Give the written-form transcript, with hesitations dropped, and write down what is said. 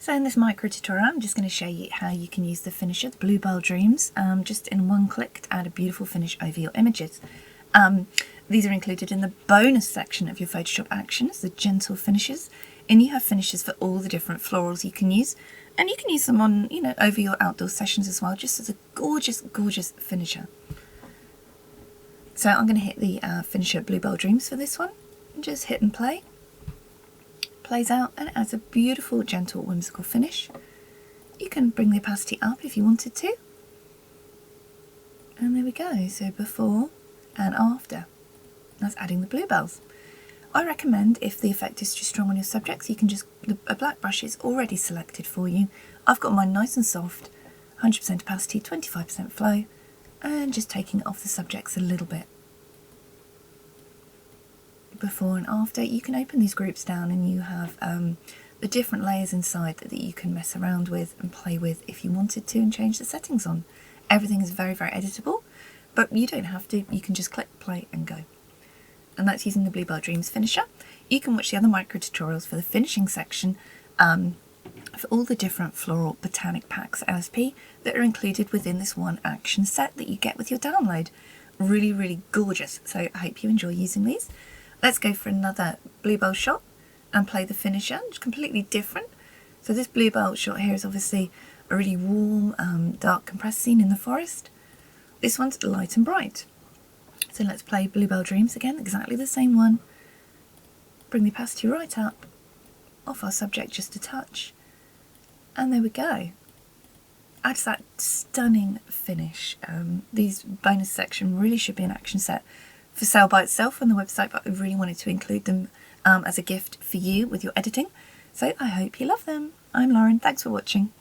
So in this micro tutorial, I'm just going to show you how you can use the finisher, the Bluebell Dreams, just in one click to add a beautiful finish over your images. These are included in the bonus section of your Photoshop actions, the gentle finishes, and you have finishes for all the different florals you can use, and you can use them on, over your outdoor sessions as well, just as a gorgeous, gorgeous finisher. So I'm going to hit the finisher Bluebell Dreams for this one, and just hit and play. Plays out and it adds a beautiful, gentle, whimsical finish. You can bring the opacity up if you wanted to. And there we go, so before and after. That's adding the bluebells. I recommend, if the effect is too strong on your subjects, you can just, a black brush is already selected for you. I've got mine nice and soft, 100% opacity, 25% flow, and just taking it off the subjects a little bit. Before and after, you can open these groups down and you have the different layers inside that you can mess around with and play with if you wanted to and change the settings on. Everything is very, very editable, but you don't have to. You can just click, play and go. And that's using the Bluebell Dreams finisher. You can watch the other micro tutorials for the finishing section for all the different floral botanic packs LSP that are included within this one action set that you get with your download. Really, really gorgeous. So I hope you enjoy using these. Let's go for another bluebell shot and play the finisher. It's completely different. So this bluebell shot here is obviously a really warm, dark compressed scene in the forest. This one's light and bright. So let's play Bluebell Dreams again, exactly the same one. Bring the opacity right up, off our subject just a touch. And there we go. Adds that stunning finish. These bonus section really should be an action set for sale by itself on the website, but I really wanted to include them as a gift for you with your editing. So I hope you love them. I'm Lauren, thanks for watching.